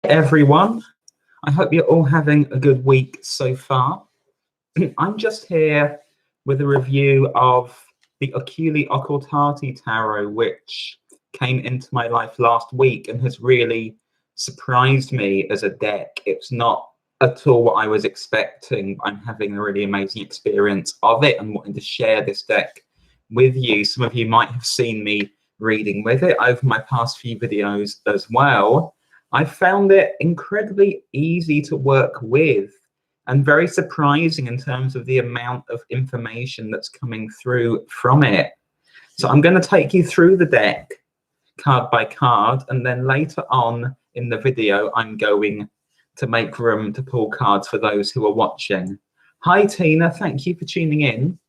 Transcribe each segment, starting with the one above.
Everyone, I hope you're all having a good week so far. I'm just here with a review of the Oculi Occultati tarot, which came into my life last week and has really surprised me as a deck. It's not at all what I was expecting. I'm having a really amazing experience of it and wanting to share this deck with you. Some of you might have seen me reading with it over my past few videos as well. I found it incredibly easy to work with and very surprising in terms of the amount of information that's coming through from it. So I'm going to take you through the deck card by card, and then later on in the video I'm going to make room to pull cards for those who are watching. Hi Tina, thank you for tuning in.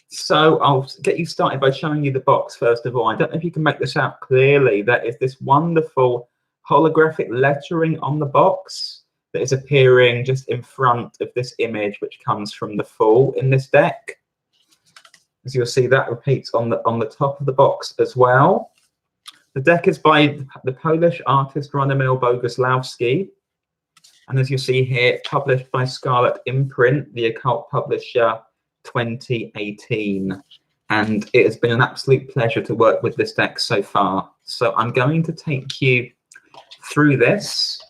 So I'll get you started by showing you the box first of all. I don't know if you can make this out clearly. There is this wonderful holographic lettering on the box that is appearing just in front of this image, which comes from the Fool in this deck. As you'll see, that repeats on the top of the box as well. The deck is by the Polish artist Radomil Boguslawski, and as you see here, published by Scarlet Imprint, the occult publisher, 2018. And it has been an absolute pleasure to work with this deck so far. So I'm going to take you through this,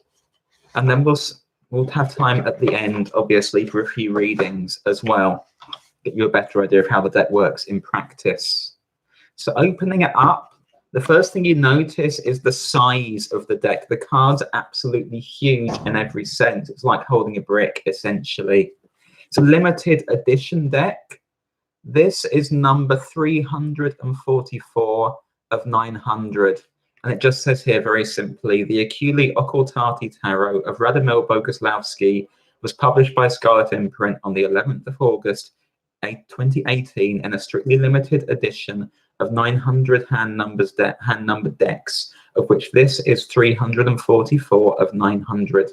and then we'll have time at the end, obviously, for a few readings as well. Get you a better idea of how the deck works in practice. So opening it up, the first thing you notice is the size of the deck. The cards are absolutely huge in every sense. It's like holding a brick, essentially. It's a limited edition deck. This is number 344 of 900. And it just says here very simply, the Oculi Occultati Tarot of Radomil Boguslawski was published by Scarlet Imprint on the 11th of August, 2018 in a strictly limited edition of 900 hand-numbered decks, of which this is 344 of 900.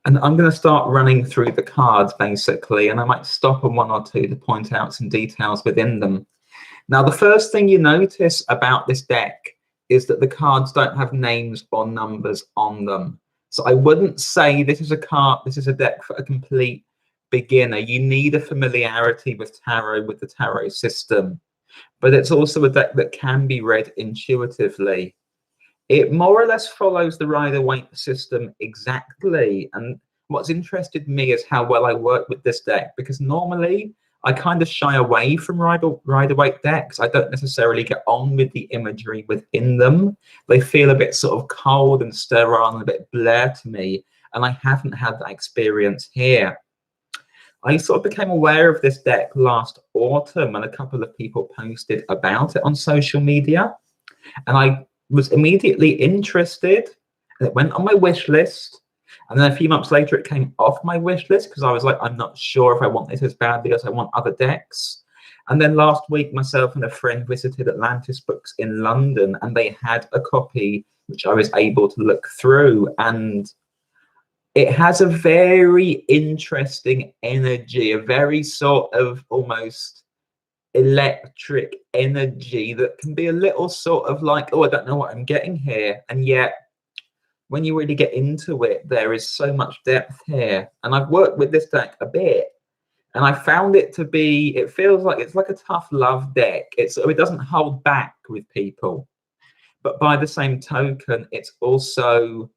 And I'm going to start running through the cards, basically, and I might stop on one or two to point out some details within them. Now, the first thing you notice about this deck is that the cards don't have names or numbers on them. So I wouldn't say this is a deck for a complete beginner. You need a familiarity with tarot, with the tarot system, but it's also a deck that can be read intuitively. It more or less follows the Rider-Waite system exactly. And what's interested me is how well I work with this deck, because normally I kind of shy away from Rider-Waite decks. I don't necessarily get on with the imagery within them. They feel a bit sort of cold and sterile and a bit blur to me, and I haven't had that experience here. I sort of became aware of this deck last autumn, and a couple of people posted about it on social media, and I was immediately interested, and it went on my wish list. And then a few months later, it came off my wish list because I was like, I'm not sure if I want this as badly as I want other decks. And then last week, myself and a friend visited Atlantis Books in London, and they had a copy which I was able to look through. And it has a very interesting energy, a very sort of almost electric energy that can be a little sort of like, oh, I don't know what I'm getting here. And yet, when you really get into it, there is so much depth here. And I've worked with this deck a bit, and I found it to be, it feels like it's like a tough love deck. It doesn't hold back with people. But by the same token, it's also,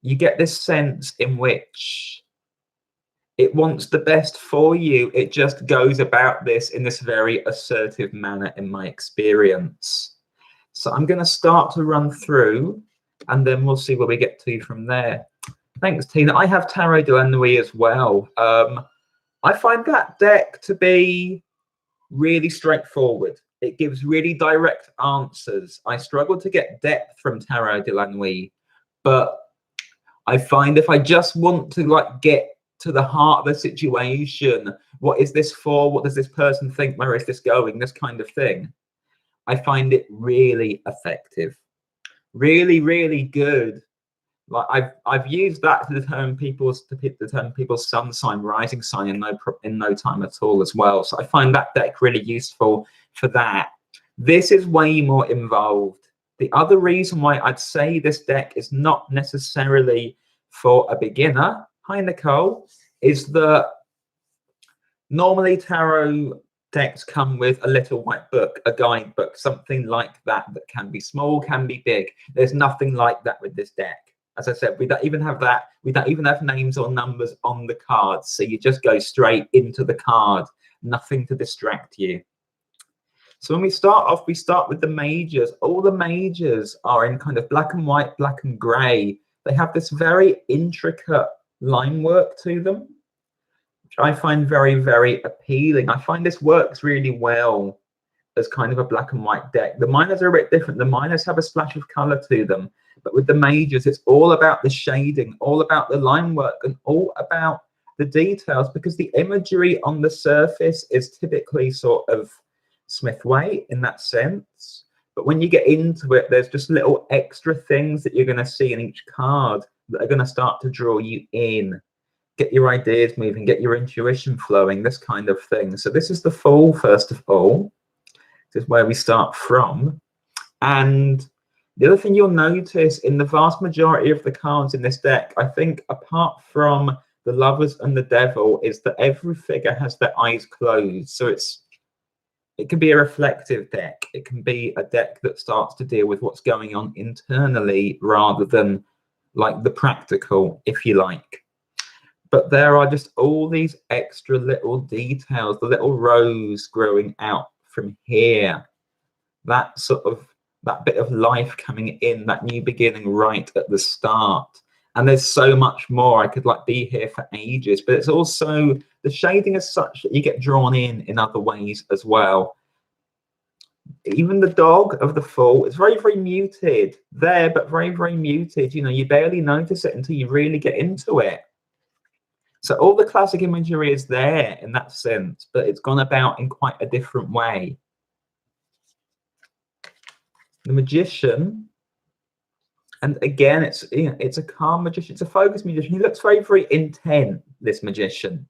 you get this sense in which it wants the best for you. It just goes about this in this very assertive manner in my experience. So I'm going to start to run through, and then we'll see where we get to from there. Thanks, Tina. I have Tarot de la Nuit as well. I find that deck to be really straightforward. It gives really direct answers. I struggle to get depth from Tarot de la Nuit, but I find if I just want to like get to the heart of the situation, what is this for? What does this person think? Where is this going? This kind of thing. I find it really effective. Really, really good. Like I've used that to determine people's sun sign, rising sign in no time at all as well. So I find that deck really useful for that. This is way more involved. The other reason why I'd say this deck is not necessarily for a beginner, hi Nicole, is that normally tarot decks come with a little white book, a guidebook, something like that, that can be small, can be big. There's nothing like that with this deck. As I said, we don't even have that. We don't even have names or numbers on the cards. So you just go straight into the card, nothing to distract you. So when we start off, we start with the majors. All the majors are in kind of black and white, black and gray. They have this very intricate line work to them, which I find very, very appealing. I find this works really well as kind of a black and white deck. The minors are a bit different. The minors have a splash of color to them, but with the majors, it's all about the shading, all about the line work, and all about the details, because the imagery on the surface is typically sort of Smith Way in that sense. But when you get into it, there's just little extra things that you're going to see in each card that are going to start to draw you in, get your ideas moving, get your intuition flowing, this kind of thing. So this is the Fool, first of all. This is where we start from. And the other thing you'll notice in the vast majority of the cards in this deck, I think apart from the Lovers and the Devil, is that every figure has their eyes closed. So it can be a reflective deck. It can be a deck that starts to deal with what's going on internally rather than like the practical, if you like. But there are just all these extra little details, the little rose growing out from here, that bit of life coming in, that new beginning right at the start. And there's so much more. I could like be here for ages, but it's also the shading is such that you get drawn in other ways as well. Even the dog of the Fool is very, very muted there, but very, very muted. You know, you barely notice it until you really get into it. So all the classic imagery is there in that sense, but it's gone about in quite a different way. The Magician, and again, it's a calm magician, it's a focused magician. He looks very, very intent, this magician.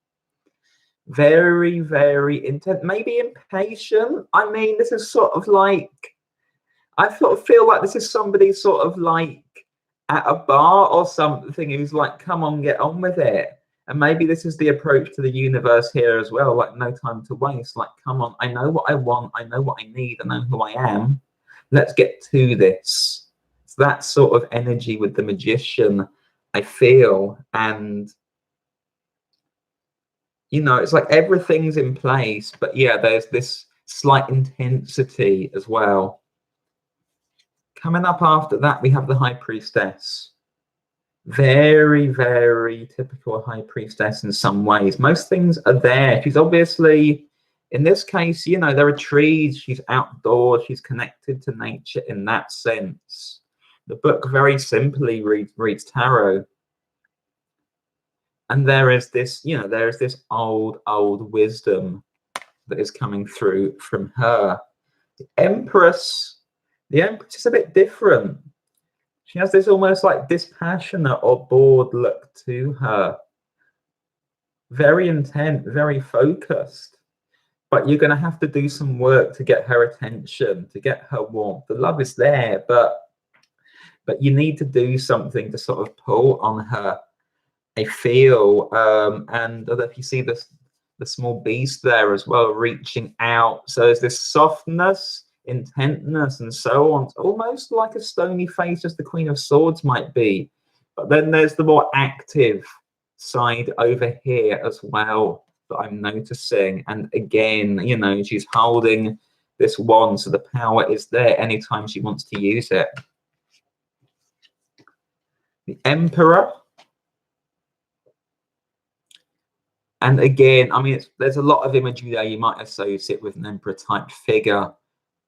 Very, very intent, maybe impatient. I mean, this is sort of like, I sort of feel like this is somebody sort of like at a bar or something who's like, come on, get on with it. And maybe this is the approach to the universe here as well, like no time to waste, like, come on, I know what I want, I know what I need, I know who I am. Let's get to this. It's that sort of energy with the Magician, I feel. And, you know, it's like everything's in place, but yeah, there's this slight intensity as well. Coming up after that, we have the High Priestess. Very, very typical High Priestess in some ways. Most things are there. She's obviously, in this case, you know, there are trees. She's outdoors. She's connected to nature in that sense. The book very simply reads tarot. And there is this, you know, there is this old wisdom that is coming through from her. The Empress is a bit different. She has this almost like dispassionate or bored look to her. Very intent, very focused. But you're going to have to do some work to get her attention, to get her warmth. The love is there, but you need to do something to sort of pull on her, I feel. And I don't know if you see the small beast there as well, reaching out. So there's this softness, intentness, and so on. It's almost like a stony face, as the Queen of Swords might be. But then there's the more active side over here as well that I'm noticing. And again, you know, she's holding this wand, so the power is there anytime she wants to use it. The Emperor. And again, I mean, there's a lot of imagery there you might associate with an emperor type figure.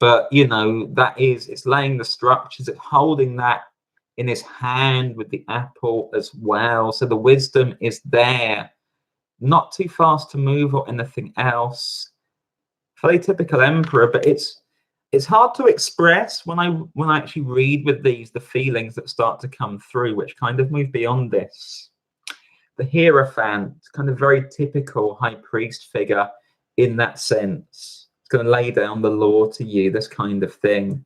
But, you know, it's laying the structures, it's holding that in his hand with the apple as well. So the wisdom is there, not too fast to move or anything else. Very typical emperor, but it's hard to express when I actually read with these, the feelings that start to come through, which kind of move beyond this. The Hierophant, kind of very typical high priest figure in that sense. It's going to lay down the law to you, this kind of thing.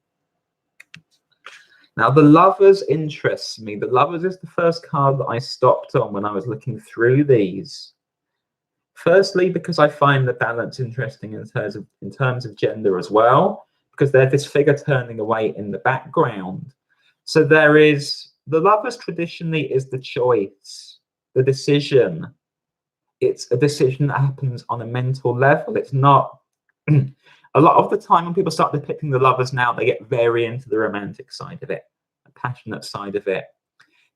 Now, the Lovers interests me. The Lovers is the first card that I stopped on when I was looking through these. Firstly, because I find the balance interesting in terms of gender as well, because there's this figure turning away in the background. So there is, the Lovers traditionally is the choice, the decision. It's a decision that happens on a mental level. It's not, a lot of the time when people start depicting the Lovers now, they get very into the romantic side of it, the passionate side of it.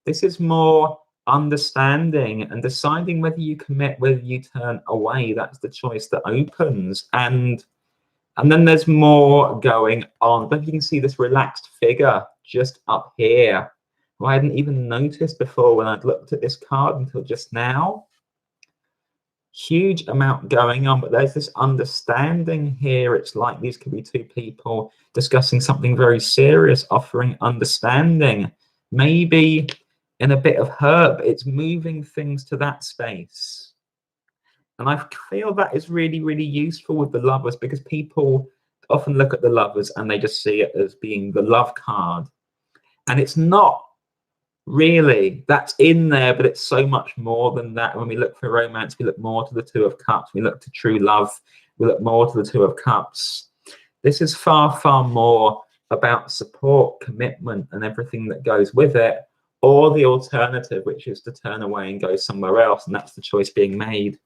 This is more understanding and deciding whether you commit, whether you turn away. That's the choice that opens. And then there's more going on. But you can see this relaxed figure just up here, who I hadn't even noticed before when I'd looked at this card until just now. Huge amount going on, but there's this understanding here. It's like these could be two people discussing something very serious, offering understanding. Maybe in a bit of hurt, but it's moving things to that space. And I feel that is really, really useful with the Lovers, because people often look at the Lovers and they just see it as being the love card. And it's not really. That's in there, but it's so much more than that. When we look for romance, we look more to the Two of Cups. We look to true love. We look more to the Two of Cups. This is far, far more about support, commitment, and everything that goes with it, or the alternative, which is to turn away and go somewhere else, and that's the choice being made.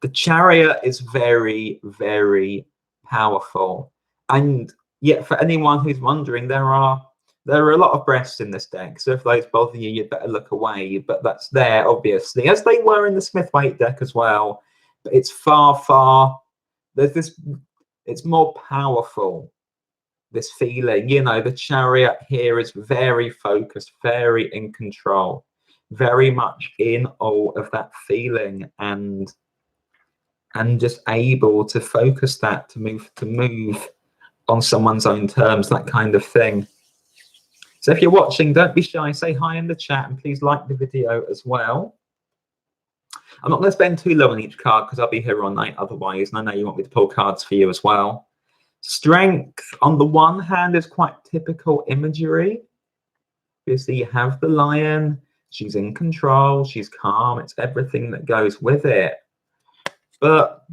The Chariot is very, very powerful. And yet, for anyone who's wondering, there are a lot of breasts in this deck. So if those bother you, you'd better look away. But that's there, obviously, as they were in the Smith-Waite deck as well. But it's far, far, there's this, it's more powerful, this feeling. You know, the Chariot here is very focused, very in control, very much in all of that feeling, and just able to focus that, to move on someone's own terms, that kind of thing. So if you're watching, don't be shy, say hi in the chat, and please like the video as well. I'm not going to spend too long on each card because I'll be here all night otherwise, and I know you want me to pull cards for you as well. Strength, on the one hand, is quite typical imagery. Obviously, you have the lion, she's in control, she's calm, it's everything that goes with it. But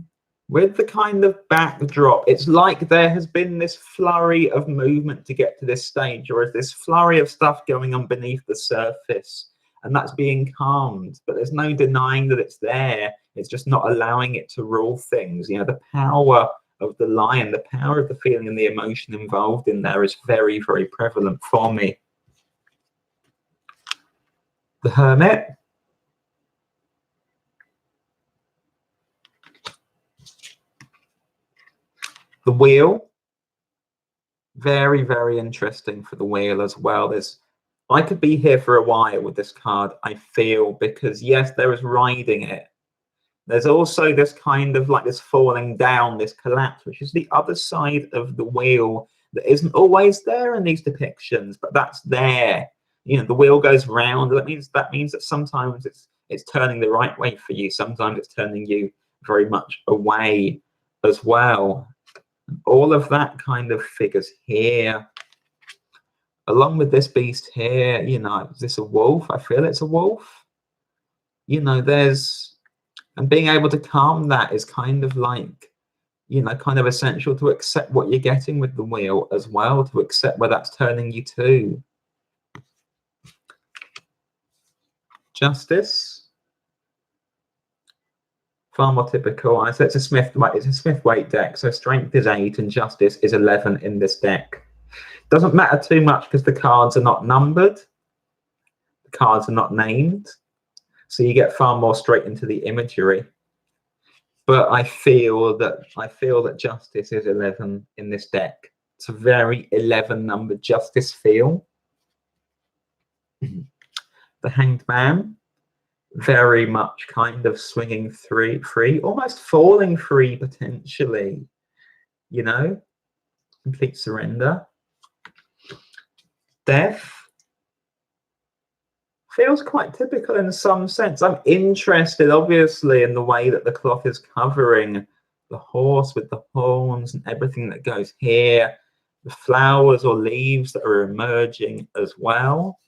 with the kind of backdrop, it's like there has been this flurry of movement to get to this stage, or is this flurry of stuff going on beneath the surface, and that's being calmed. But there's no denying that it's there. It's just not allowing it to rule things. You know, the power of the lion, the power of the feeling and the emotion involved in there is very, very prevalent for me. The Hermit. The Wheel, very, very interesting for the Wheel as well. I could be here for a while with this card, I feel, because yes, there is riding it. There's also this kind of like this falling down, this collapse, which is the other side of the Wheel that isn't always there in these depictions, but that's there. You know, the wheel goes round. That means that sometimes it's turning the right way for you. Sometimes it's turning you very much away as well. All of that kind of figures here, along with this beast here. You know, is this a wolf? I feel it's a wolf. You know, and being able to calm that is kind of like, you know, kind of essential to accept what you're getting with the wheel as well, to accept where that's turning you to. Justice. Far more typical. I said it's a Smith-Waite deck, so strength is 8 and justice is 11 in this deck. Doesn't matter too much because the cards are not numbered, the cards are not named, so you get far more straight into the imagery. But I feel that justice is 11 in this deck. It's a very 11 numbered justice feel. The Hanged Man. Very much kind of swinging free, almost falling free potentially, you know, complete surrender. Death feels quite typical in some sense. I'm interested, obviously, in the way that the cloth is covering the horse with the horns and everything that goes here. the flowers or leaves that are emerging as well.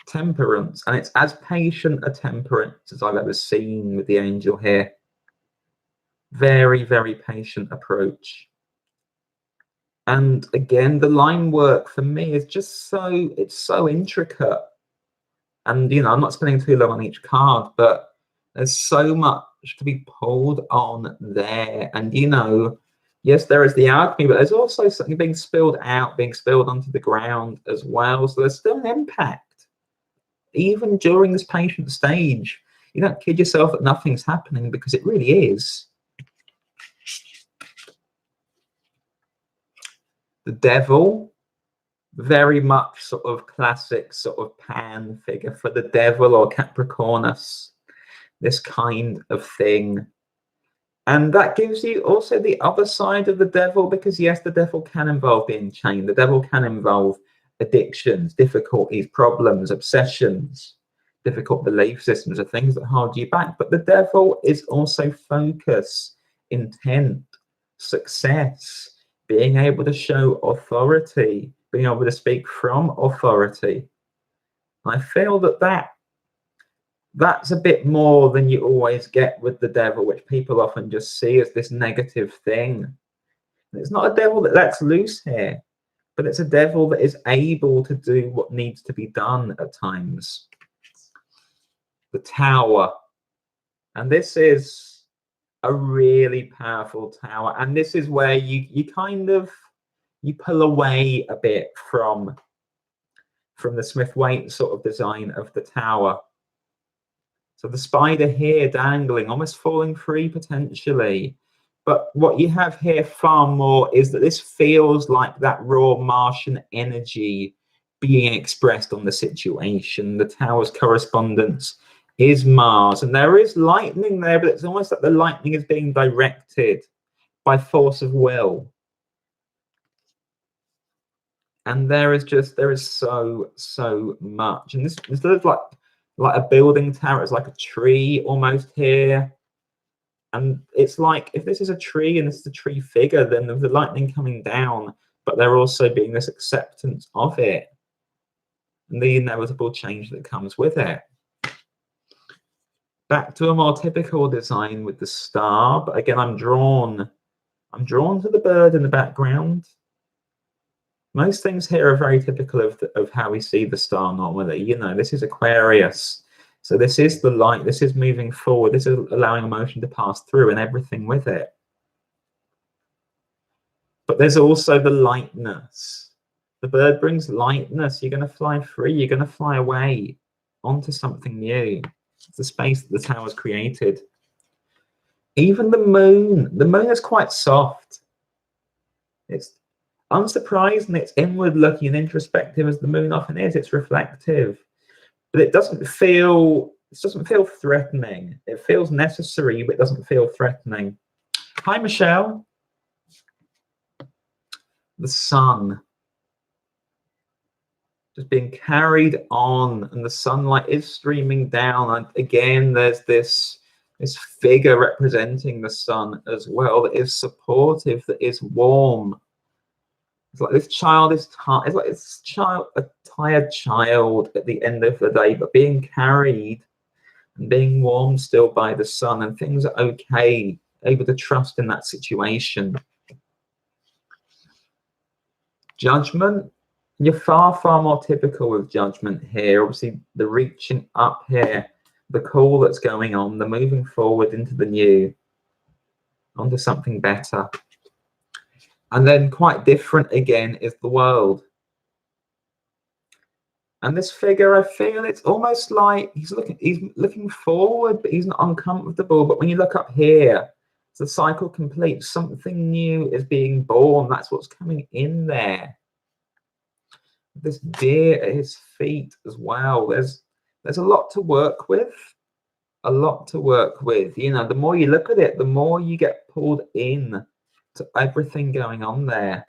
Temperance, and it's as patient a temperance as I've ever seen with the angel here. Very, very patient approach. And again, the line work for me is just it's so intricate. And, you know, I'm not spending too long on each card, but there's so much to be pulled on there. And, you know, yes, there is the alchemy, but there's also something being spilled out, being spilled onto the ground as well. So there's still an impact. Even during this patient stage, you don't kid yourself that nothing's happening, because it really is. The devil, very much sort of classic sort of Pan figure for the devil or Capricornus, this kind of thing. And that gives you also the other side of the devil, because yes, the devil can involve being chained. The devil can involve addictions, difficulties, problems, obsessions, difficult belief systems, or things that hold you back. But the devil is also focus, intent, success, being able to show authority, being able to speak from authority. I feel that's a bit more than you always get with the devil, which people often just see as this negative thing. And it's not a devil that lets loose here, but it's a devil that is able to do what needs to be done at times. The Tower. And this is a really powerful tower. And this is where you kind of, you pull away a bit from the Smith-Waite sort of design of the tower. So the spider here dangling, almost falling free potentially. But what you have here far more is that this feels like that raw Martian energy being expressed on the situation. The tower's correspondence is Mars, and there is lightning there, but it's almost like the lightning is being directed by force of will. And there is so much. And this looks like a building tower. It's like a tree almost here. And it's like, if this is a tree and this is a tree figure, then there's the lightning coming down, but there also being this acceptance of it and the inevitable change that comes with it. Back to a more typical design with the star, but again, I'm drawn to the bird in the background. Most things here are very typical of how we see the star normally. You know, this is Aquarius. So this is the light, this is moving forward, this is allowing emotion to pass through and everything with it. But there's also the lightness. The bird brings lightness. You're going to fly free, you're going to fly away onto something new. It's the space that the tower's created. Even the moon is quite soft. It's unsurprising, it's inward looking and introspective as the moon often is. It's reflective. But it doesn't feel threatening. It feels necessary, but it doesn't feel threatening. Hi, Michelle. The sun. Just being carried on, and the sunlight is streaming down. And again, there's this figure representing the sun as well that is supportive, that is warm. It's like this child is tired. It's like a tired child at the end of the day, but being carried and being warmed still by the sun, and things are okay, able to trust in that situation. Judgment. You're far more typical with judgment here. Obviously, the reaching up here, the call that's going on, the moving forward into the new, onto something better. And then quite different again is the world. And this figure, I feel it's almost like he's looking forward, but he's not uncomfortable. But when you look up here, it's the cycle complete. Something new is being born. That's what's coming in there. This deer at his feet as well. There's a lot to work with. A lot to work with. You know, the more you look at it, the more you get pulled in to everything going on there.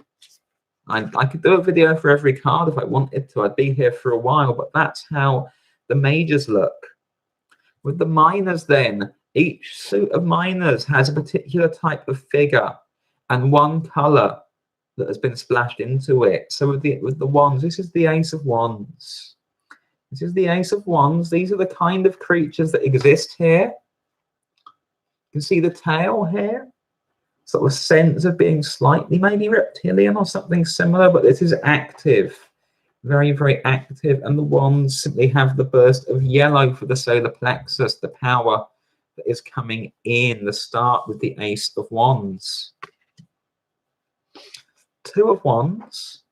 I could do a video for every card if I wanted to. I'd be here for a while, but that's how the majors look. With the minors then, each suit of minors has a particular type of figure. and one color that has been splashed into it. So with the wands, this is the Ace of Wands. This is the Ace of Wands. These are the kind of creatures that exist here. You can see the tail here. Sort of sense of being slightly maybe reptilian or something similar, but this is active. Very, very active. And the wands simply have the burst of yellow for the solar plexus, the power that is coming in, the start with the Ace of Wands. Two of Wands.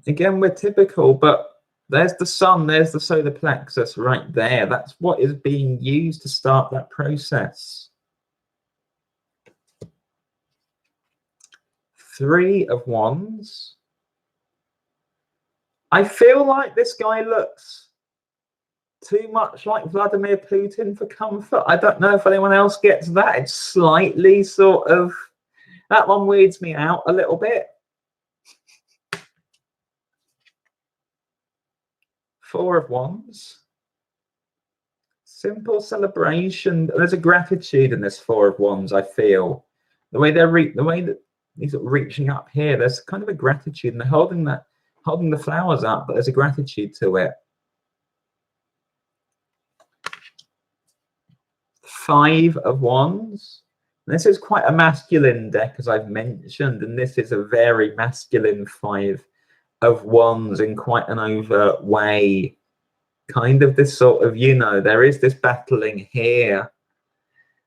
Again, we're typical, but there's the sun, there's the solar plexus right there. That's what is being used to start that process. Three of Wands. I feel like this guy looks too much like Vladimir Putin for comfort. I don't know if anyone else gets that. It's slightly sort of, that one weirds me out a little bit. Four of Wands. Simple celebration. There's a gratitude in this Four of Wands, I feel. The way that he's reaching up here, there's kind of a gratitude, and they're holding the flowers up, but there's a gratitude to it. Five of Wands. This is quite a masculine deck, as I've mentioned, and this is a very masculine Five of Wands in quite an overt way. Kind of this sort of, you know, there is this battling here.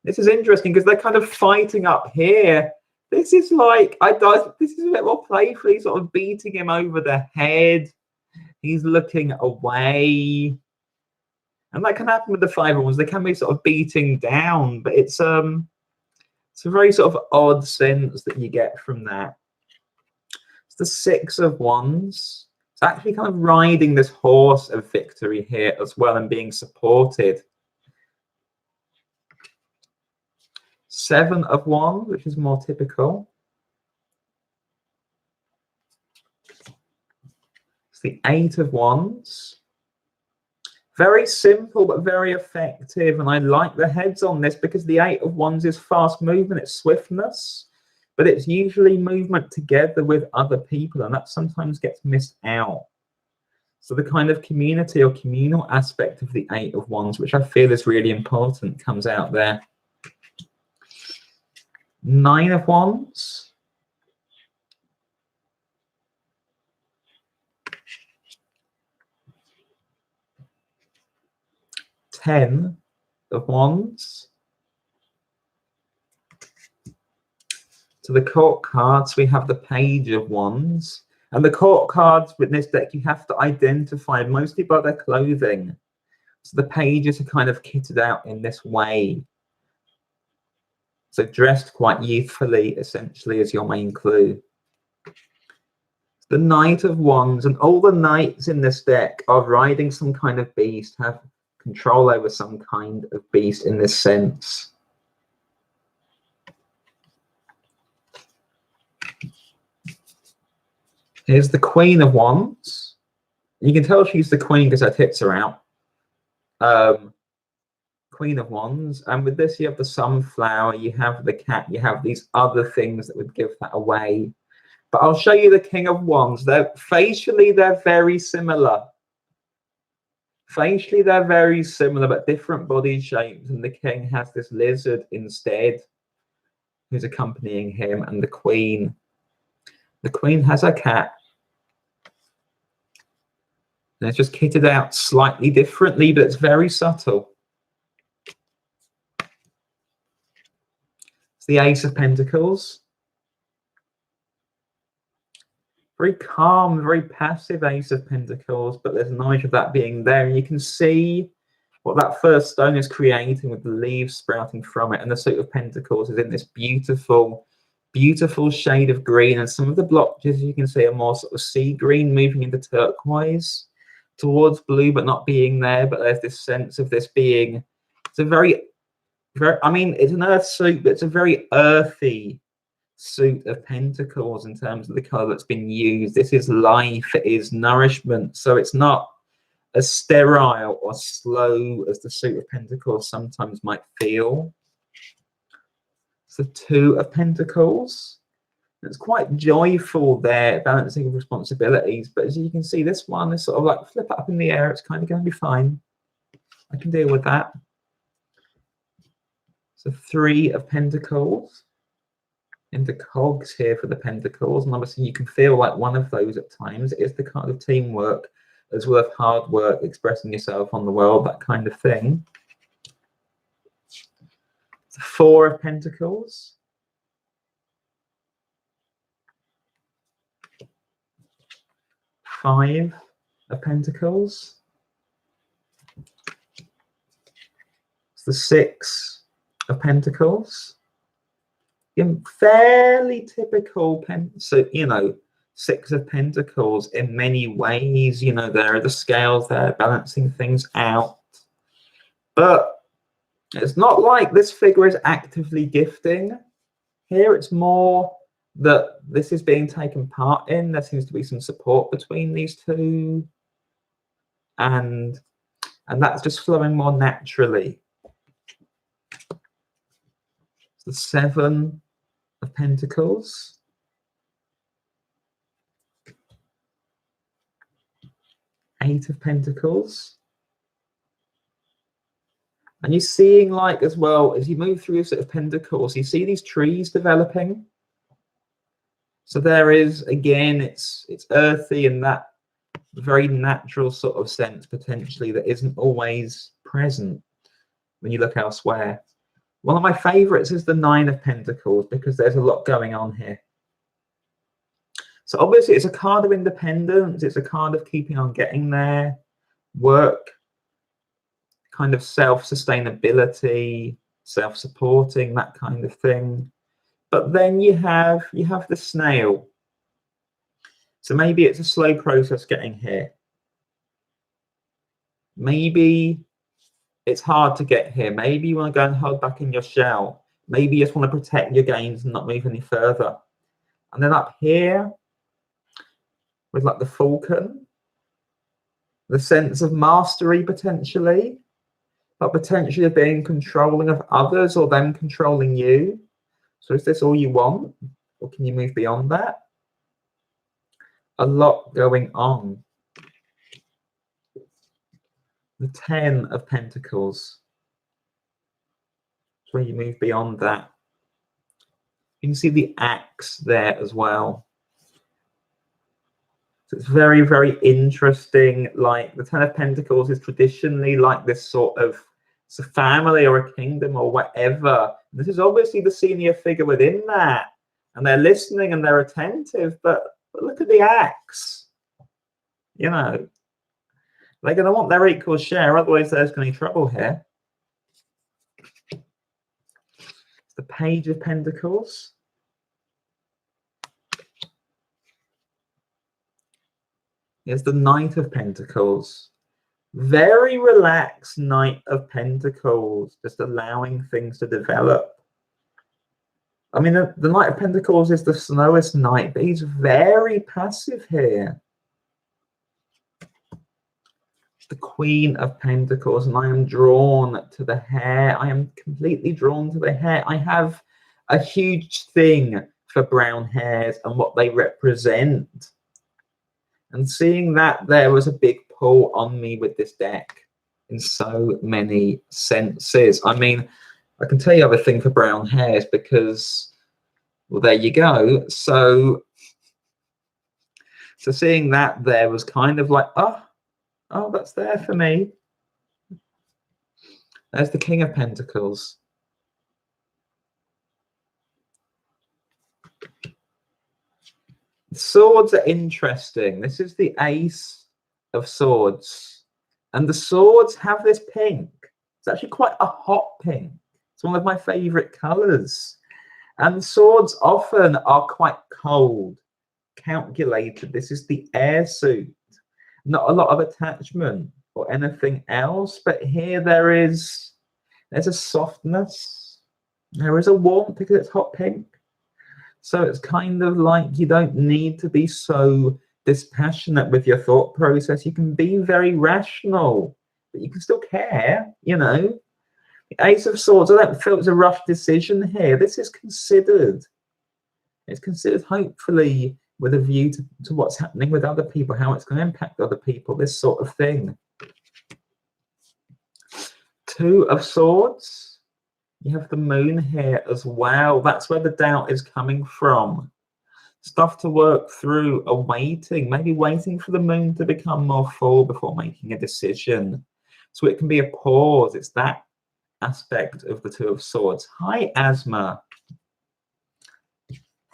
This is interesting because they're kind of fighting up here. This is like, this is a bit more playfully sort of beating him over the head. He's looking away. And that can happen with the Five of Wands. They can be sort of beating down, but it's a very sort of odd sense that you get from that. It's the Six of Wands. It's actually kind of riding this horse of victory here as well and being supported. Seven of Wands, which is more typical. It's the Eight of Wands. Very simple, but very effective. And I like the heads on this because the Eight of Wands is fast movement, it's swiftness, but it's usually movement together with other people, and that sometimes gets missed out. So the kind of community or communal aspect of the Eight of Wands, which I feel is really important, comes out there. Nine of Wands. Ten of Wands. So the court cards, we have the Page of Wands. And the court cards with this deck, you have to identify mostly by their clothing. So the pages are kind of kitted out in this way. So dressed quite youthfully, essentially, is your main clue. The Knight of Wands, and all the knights in this deck are riding some kind of beast, have control over some kind of beast in this sense. Here's the Queen of Wands. You can tell she's the queen because her tits are out. Queen of Wands. And with this, you have the sunflower, you have the cat, you have these other things that would give that away. But I'll show you the King of Wands. Facially, they're very similar. Facially, they're very similar, but different body shapes. And the king has this lizard instead, who's accompanying him, and the queen. The queen has a cat. And it's just kitted out slightly differently, but it's very subtle. It's the Ace of Pentacles. Very calm, very passive Ace of Pentacles, but there's an image of that being there. And you can see what that first stone is creating with the leaves sprouting from it. And the Suit of Pentacles is in this beautiful, beautiful shade of green. And some of the blotches you can see are more sort of sea green moving into turquoise towards blue, but not being there. But there's this sense of this being, it's a very, I mean, it's an earth suit, but it's a very earthy Suit of Pentacles in terms of the color that's been used. This is life, it is nourishment. So it's not as sterile or slow as the Suit of Pentacles sometimes might feel. It's the Two of Pentacles. It's quite joyful there, balancing of responsibilities. But as you can see, this one is sort of like flip it up in the air. It's kind of going to be fine. I can deal with that. So Three of Pentacles. Into cogs here for the Pentacles. And obviously you can feel like one of those at times. It is the kind of teamwork as well as hard work, expressing yourself on the world, that kind of thing. The Four of Pentacles. Five of Pentacles. It's the Six of Pentacles. Fairly typical, so, you know, Six of Pentacles in many ways, you know, there are the scales there balancing things out. But it's not like this figure is actively gifting. Here it's more that this is being taken part in. There seems to be some support between these two. And that's just flowing more naturally. The Seven of Pentacles. Eight of Pentacles. And you're seeing, like, as well, as you move through your set of Pentacles, you see these trees developing. So there is, again, it's earthy in that very natural sort of sense, potentially, that isn't always present when you look elsewhere. One of my favorites is the Nine of Pentacles, because there's a lot going on here. So obviously it's a card of independence. It's a card of keeping on getting there, work, kind of self-sustainability, self-supporting, that kind of thing. But then you have the Snail. So maybe it's a slow process getting here. Maybe it's hard to get here. Maybe you want to go and hold back in your shell. Maybe you just want to protect your gains and not move any further. And then up here, with like the Falcon, the sense of mastery potentially, but potentially of being controlling of others or them controlling you. So is this all you want? Or can you move beyond that? A lot going on. The Ten of Pentacles. That's where you move beyond that. You can see the Axe there as well. So it's very, very interesting. Like the Ten of Pentacles is traditionally like this sort of, it's a family or a kingdom or whatever. This is obviously the senior figure within that. And they're listening and they're attentive. But look at the Axe. You know, they're going to want their equal share. Otherwise, there's going to be trouble here. It's the Page of Pentacles. Here's the Knight of Pentacles. Very relaxed Knight of Pentacles, just allowing things to develop. I mean, the Knight of Pentacles is the slowest knight, but he's very passive here. The Queen of Pentacles, and I am drawn to the hair. I am completely drawn to the hair. I have a huge thing for brown hairs and what they represent. And seeing that there was a big pull on me with this deck in so many senses. I mean, I can tell you have a thing for brown hairs because, well, there you go. So seeing that there was kind of like, oh, that's there for me. There's the King of Pentacles. Swords are interesting. This is the Ace of Swords. And the swords have this pink. It's actually quite a hot pink. It's one of my favorite colors. And swords often are quite cold, calculated. This is the air suit. Not a lot of attachment or anything else, but here there's a softness. There is a warmth because it's hot pink. So it's kind of like you don't need to be so dispassionate with your thought process. You can be very rational, but you can still care, you know. Ace of Swords, I don't feel it's a rush decision here. This is considered. It's considered hopefully with a view to what's happening with other people, how it's going to impact other people, this sort of thing. Two of Swords. You have the Moon here as well. That's where the doubt is coming from. Stuff to work through, awaiting, maybe waiting for the Moon to become more full before making a decision. So it can be a pause. It's that aspect of the Two of Swords. Hi, Asma.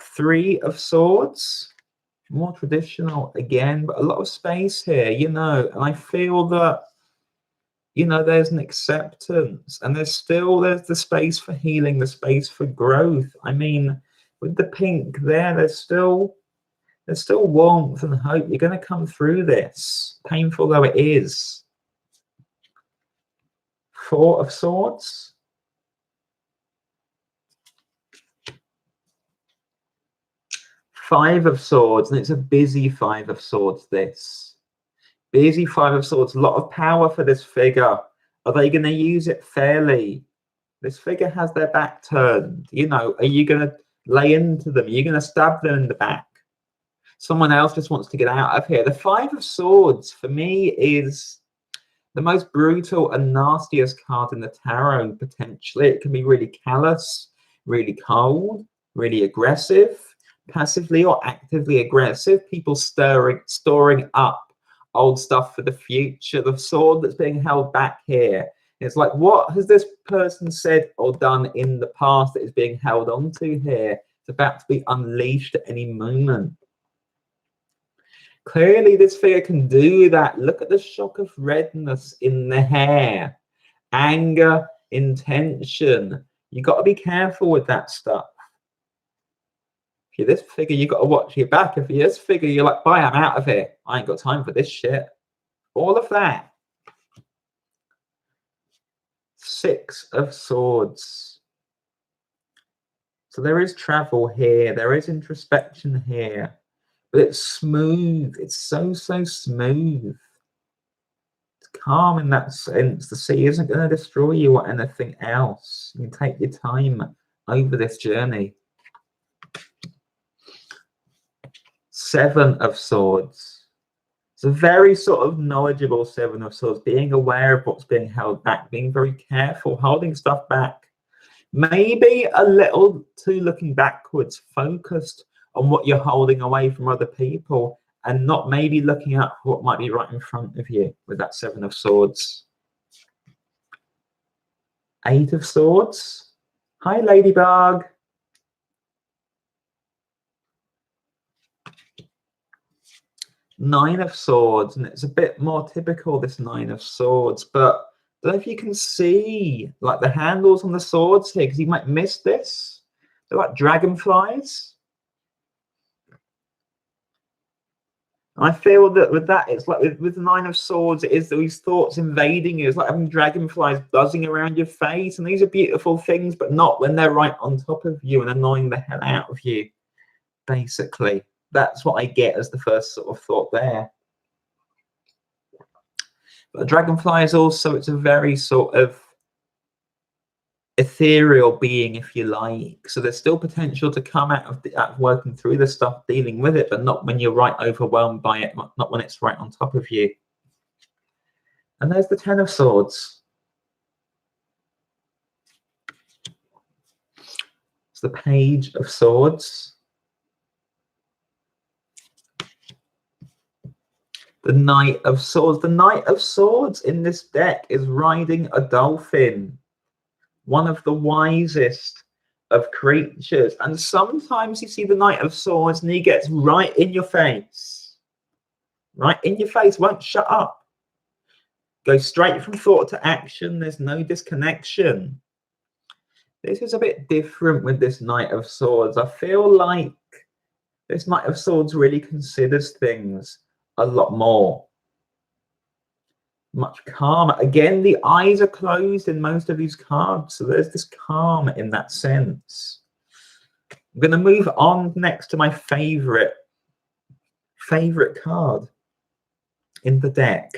Three of Swords. More traditional again, but a lot of space here, you know, and I feel that, you know, there's an acceptance and there's the space for healing, the space for growth. I mean, with the pink there, there's still warmth and hope. You're going to come through this, painful though it is. Four of Swords. Five of Swords, and it's a busy Five of Swords, this. Busy Five of Swords, a lot of power for this figure. Are they going to use it fairly? This figure has their back turned. You know, are you going to lay into them? Are you going to stab them in the back? Someone else just wants to get out of here. The Five of Swords, for me, is the most brutal and nastiest card in the tarot, potentially. It can be really callous, really cold, really aggressive, passively or actively aggressive. People storing up old stuff for the future. The sword that's being held back here. It's like, what has this person said or done in the past that is being held on to here? It's about to be unleashed at any moment. Clearly, this figure can do that. Look at the shock of redness in the hair. Anger, intention. You got to be careful with that stuff. If you're this figure, you got to watch your back. If you're this figure, you're like, bye, I'm out of here. I ain't got time for this shit. All of that. Six of Swords. So there is travel here. There is introspection here. But it's smooth. It's so smooth. It's calm in that sense. The sea isn't going to destroy you or anything else. You can take your time over this journey. Seven of Swords. It's a very sort of knowledgeable Seven of Swords, being aware of what's being held back, being very careful, holding stuff back. Maybe a little too looking backwards, focused on what you're holding away from other people and not maybe looking at what might be right in front of you with that Seven of Swords. Eight of Swords. Hi, Ladybug. Nine of Swords, and it's a bit more typical, this Nine of Swords, but I don't know if you can see like the handles on the swords here, because you might miss this. They're like dragonflies. I feel that with that, it's like with the Nine of Swords, it is these thoughts invading you. It's like having dragonflies buzzing around your face, and these are beautiful things, but not when they're right on top of you and annoying the hell out of you, basically. That's what I get as the first sort of thought there. But a dragonfly is also, it's a very sort of ethereal being, if you like. So there's still potential to come out of working through the stuff, dealing with it, but not when you're right overwhelmed by it, not when it's right on top of you. And there's the Ten of Swords. It's the Page of Swords. The Knight of Swords. The Knight of Swords in this deck is riding a dolphin. One of the wisest of creatures. And sometimes you see the Knight of Swords and he gets right in your face. Right in your face, won't shut up. Go straight from thought to action. There's no disconnection. This is a bit different with this Knight of Swords. I feel like this Knight of Swords really considers things a lot more. Much calmer. Again, the eyes are closed in most of these cards, so there's this calm in that sense. I'm going to move on next to my favorite card in the deck.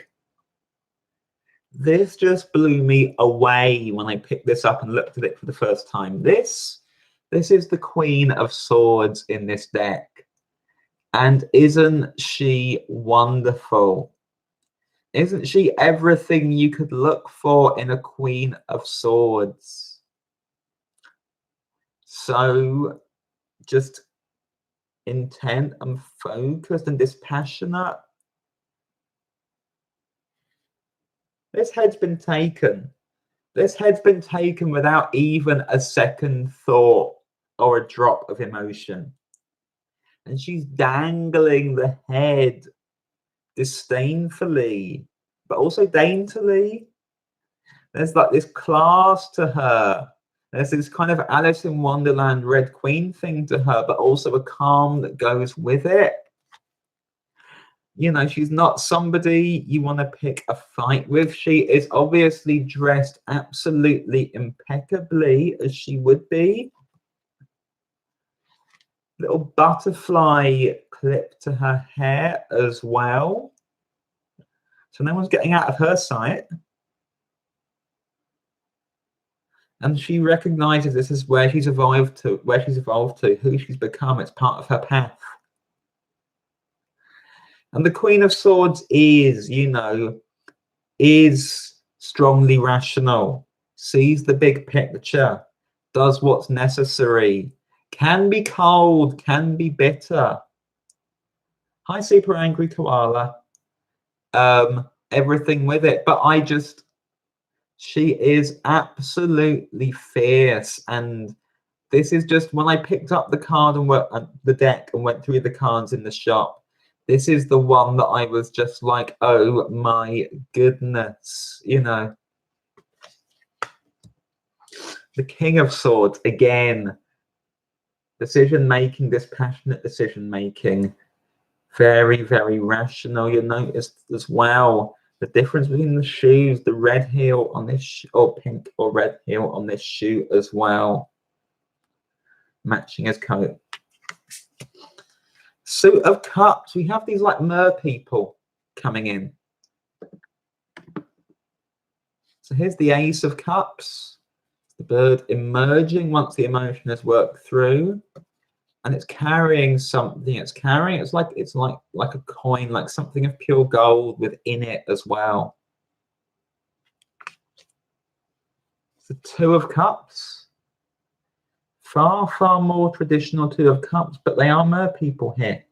This just blew me away when I picked this up and looked at it for the first time. This is the Queen of Swords in this deck. And isn't she wonderful? Isn't she everything you could look for in a Queen of Swords? So just intent and focused and dispassionate. This head's been taken. This head's been taken without even a second thought or a drop of emotion. And she's dangling the head disdainfully, but also daintily. There's like this class to her. There's this kind of Alice in Wonderland Red Queen thing to her, but also a calm that goes with it. You know, she's not somebody you want to pick a fight with. She is obviously dressed absolutely impeccably, as she would be. Little butterfly clip to her hair as well. So no one's getting out of her sight. And she recognizes this is where she's evolved to, who she's become. It's part of her path. And the Queen of Swords is, you know, is strongly rational, sees the big picture, does what's necessary, can be cold, can be bitter. Hi, super angry koala. Everything with it. But she is absolutely fierce. And this is just when I picked up the card and the deck and went through the cards in the shop. This is the one that I was just like, oh my goodness, you know. The King of Swords, again, decision-making, dispassionate decision-making, very, very rational. You notice as well the difference between the shoes, the red heel on this, or pink or red heel on this shoe as well, matching his coat. Suit of Cups, we have these like mer people coming in. So here's the Ace of Cups, the bird emerging once the emotion has worked through, and it's carrying something. It's like a coin, like something of pure gold within it as well. The Two of Cups. Far, far more traditional Two of Cups, but they are mer people here.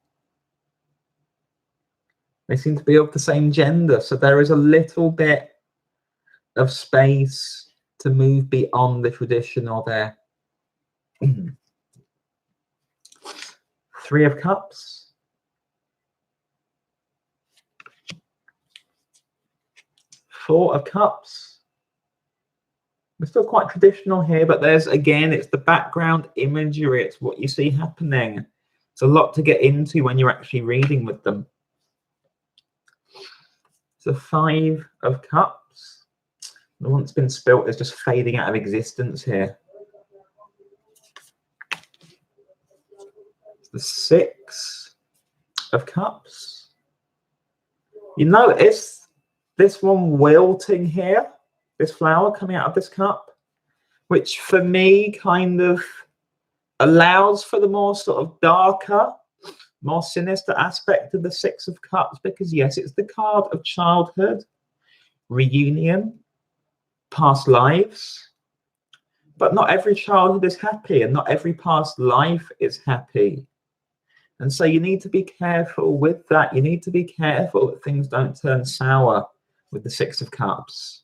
They seem to be of the same gender, so there is a little bit of space to move beyond the traditional there. Three of Cups. Four of Cups. We're still quite traditional here, but there's, again, it's the background imagery. It's what you see happening. It's a lot to get into when you're actually reading with them. So Five of Cups. The one that's been spilt is just fading out of existence here. The Six of Cups. You notice this one wilting here. This flower coming out of this cup, which for me kind of allows for the more sort of darker, more sinister aspect of the Six of Cups, because yes, it's the card of childhood, reunion, past lives, but not every childhood is happy and not every past life is happy. And so you need to be careful with that. You need to be careful that things don't turn sour with the Six of Cups.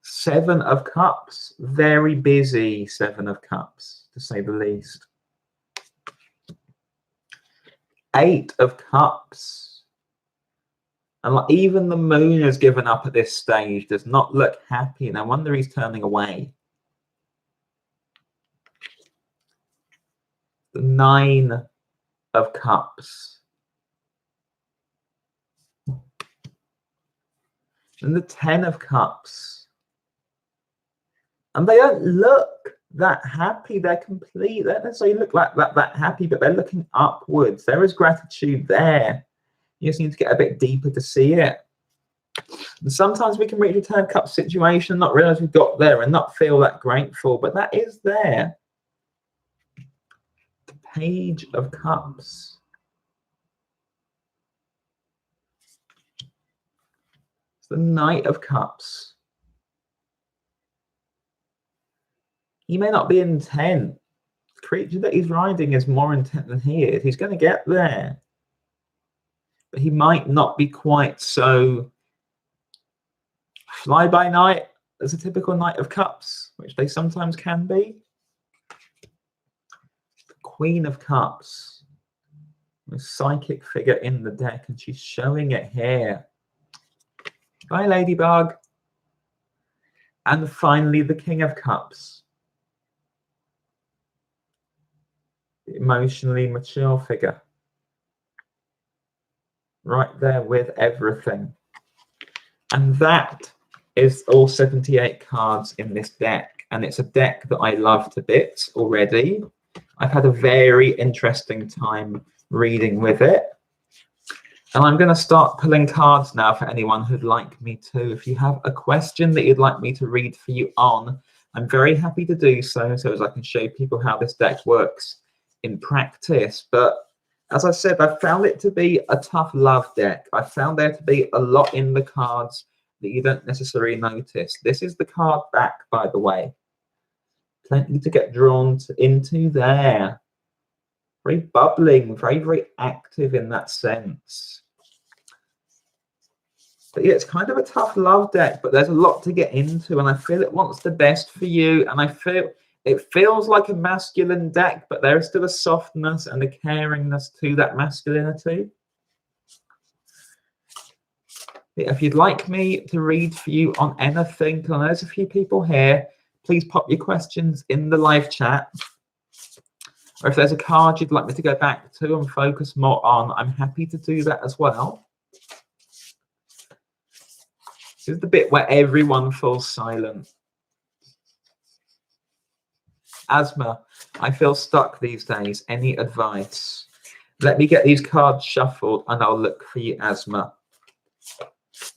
Seven of Cups, very busy Seven of Cups, to say the least. Eight of Cups. And like, even the moon has given up at this stage, does not look happy. No wonder he's turning away. The Nine of Cups. And the Ten of Cups. And they don't look that happy. They're complete. They don't necessarily look like that happy, but they're looking upwards. There is gratitude there. You just need to get a bit deeper to see it. And sometimes we can reach a 10 of Cups situation, not realize we've got there and not feel that grateful, but that is there. The Page of Cups. It's the Knight of Cups. He may not be intent. The creature that he's riding is more intent than he is. He's going to get there. But he might not be quite so fly by night as a typical Knight of Cups, which they sometimes can be. The Queen of Cups, a psychic figure in the deck, and she's showing it here. Bye, Ladybug. And finally, the King of Cups, the emotionally mature figure, right there with everything. And that is all 78 cards in this deck, and it's a deck that I love to bits already. I've had a very interesting time reading with it, and I'm going to start pulling cards now for anyone who'd like me to. If you have a question that you'd like me to read for you on, I'm very happy to do so, so as I can show people how this deck works in practice. But as I said, I found it to be a tough love deck. I found there to be a lot in the cards that you don't necessarily notice. This is the card back, by the way. Plenty to get drawn into there. Very bubbling, very, very active in that sense. But yeah, it's kind of a tough love deck, but there's a lot to get into, and I feel it wants the best for you, and I feel it feels like a masculine deck, but there is still a softness and a caringness to that masculinity. If you'd like me to read for you on anything, because there's a few people here, please pop your questions in the live chat. Or if there's a card you'd like me to go back to and focus more on, I'm happy to do that as well. This is the bit where everyone falls silent. Asthma, I feel stuck these days. Any advice? Let me get these cards shuffled and I'll look for you, Asthma.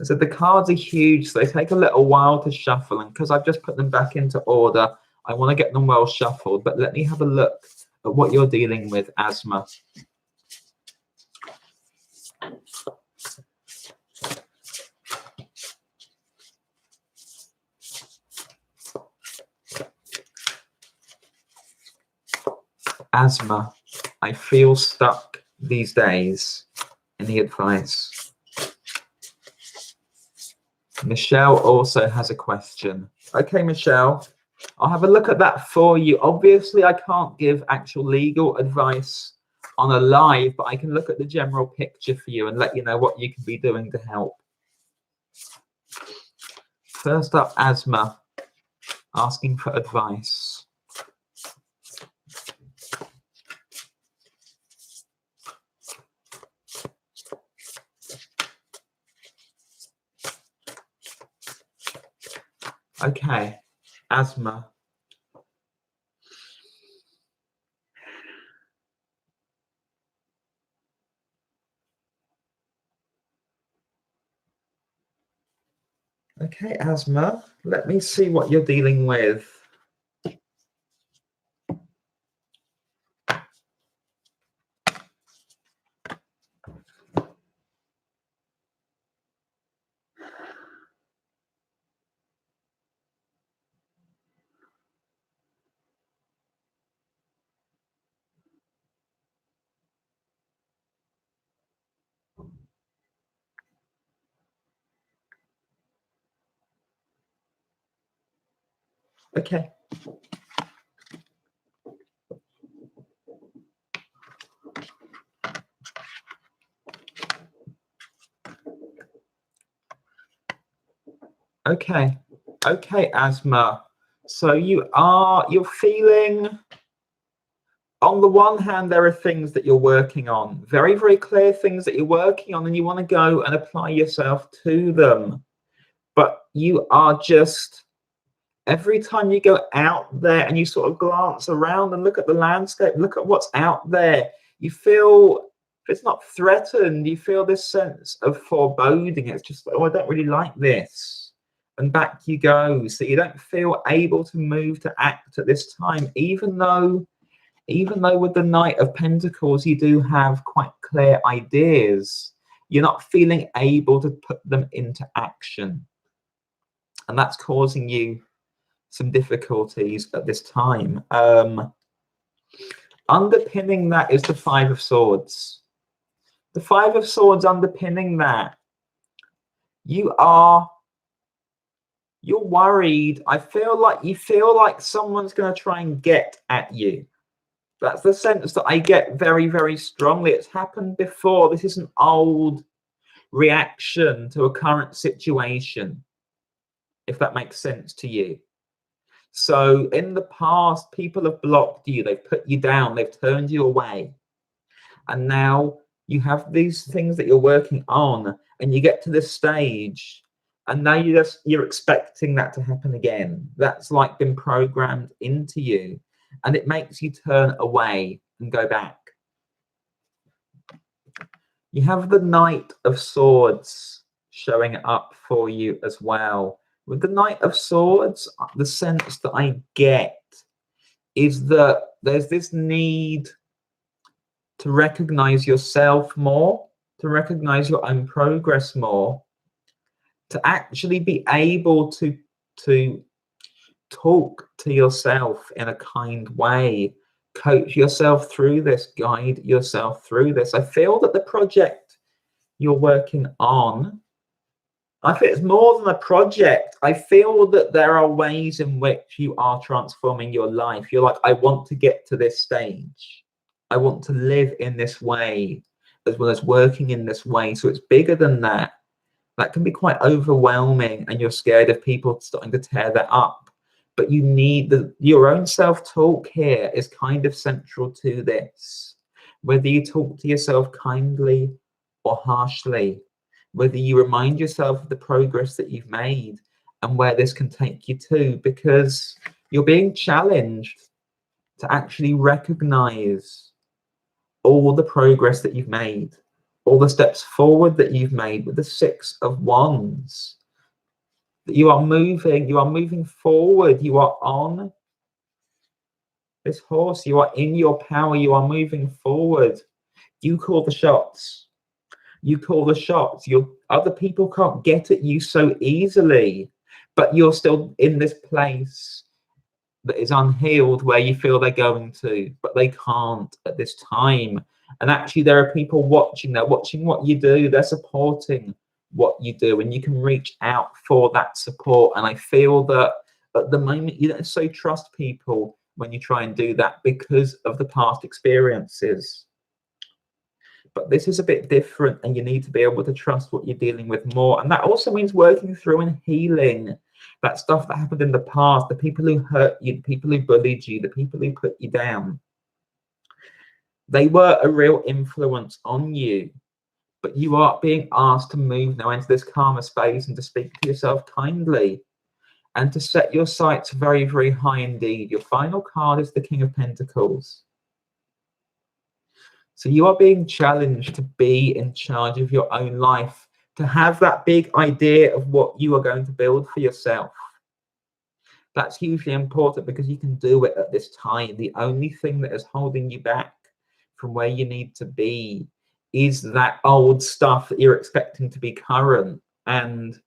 So the cards are huge, so they take a little while to shuffle, and because I've just put them back into order, I want to get them well shuffled. But let me have a look at what you're dealing with, Asthma. Asthma, I feel stuck these days. Any advice? Michelle also has a question. Okay, Michelle, I'll have a look at that for you. Obviously, I can't give actual legal advice on a live, but I can look at the general picture for you and let you know what you can be doing to help. First up, Asthma, asking for advice. Okay, Asthma. Okay, Asthma, let me see what you're dealing with. Okay. Okay. Okay, Asthma. So you're feeling, on the one hand, there are things that you're working on, very, very clear things that you're working on, and you want to go and apply yourself to them. But you are just, every time you go out there and you sort of glance around and look at the landscape, look at what's out there, you feel if it's not threatened, you feel this sense of foreboding. It's just like, oh, I don't really like this. And back you go. So you don't feel able to move to act at this time, even though with the Knight of Pentacles, you do have quite clear ideas. You're not feeling able to put them into action. And that's causing you some difficulties at this time. Underpinning that is the Five of Swords. The Five of Swords underpinning that. You're worried. You feel like someone's going to try and get at you. That's the sense that I get very, very strongly. It's happened before. This is an old reaction to a current situation, if that makes sense to you. So in the past, people have blocked you. They've put you down. They've turned you away. And now you have these things that you're working on, and you get to this stage, and now you're expecting that to happen again. That's like been programmed into you, and it makes you turn away and go back. You have the Knight of Swords showing up for you as well. With the Knight of Swords, the sense that I get is that there's this need to recognize yourself more, to recognize your own progress more, to actually be able to talk to yourself in a kind way, coach yourself through this, guide yourself through this. I feel that the project you're working on, I think it's more than a project. I feel that there are ways in which you are transforming your life. You're like, I want to get to this stage. I want to live in this way, as well as working in this way. So it's bigger than that. That can be quite overwhelming, and you're scared of people starting to tear that up. But you need your own self-talk here is kind of central to this. Whether you talk to yourself kindly or harshly, whether you remind yourself of the progress that you've made and where this can take you to, because you're being challenged to actually recognize all the progress that you've made, all the steps forward that you've made with the Six of Wands. That you are moving forward, you are on this horse, you are in your power, you are moving forward. You call the shots. You call the shots. Other people can't get at you so easily, but you're still in this place that is unhealed, where you feel they're going to, but they can't at this time. And actually there are people watching. They're watching what you do. They're supporting what you do, and you can reach out for that support. And I feel that at the moment you don't so trust people when you try and do that because of the past experiences. But this is a bit different, and you need to be able to trust what you're dealing with more. And that also means working through and healing that stuff that happened in the past, the people who hurt you, the people who bullied you, the people who put you down. They were a real influence on you, but you are being asked to move now into this calmer space and to speak to yourself kindly and to set your sights very, very high indeed. Your final card is the King of Pentacles. So you are being challenged to be in charge of your own life, to have that big idea of what you are going to build for yourself. That's hugely important because you can do it at this time. The only thing that is holding you back from where you need to be is that old stuff that you're expecting to be current. And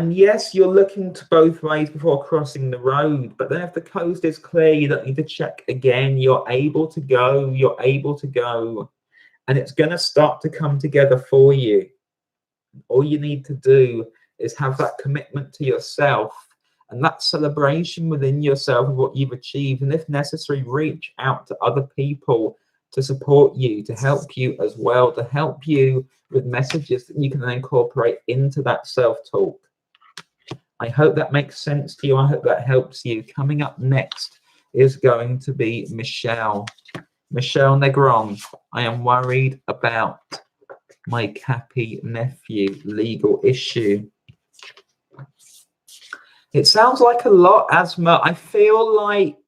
yes, you're looking to both ways before crossing the road, but then if the coast is clear, you don't need to check again. You're able to go, and it's going to start to come together for you. All you need to do is have that commitment to yourself and that celebration within yourself of what you've achieved, and if necessary, reach out to other people to support you, to help you as well, to help you with messages that you can then incorporate into that self-talk. I hope that makes sense to you. I hope that helps you. Coming up next is going to be Michelle. Michelle Negron. I am worried about my Cappy nephew legal issue. It sounds like a lot, Asma. I feel like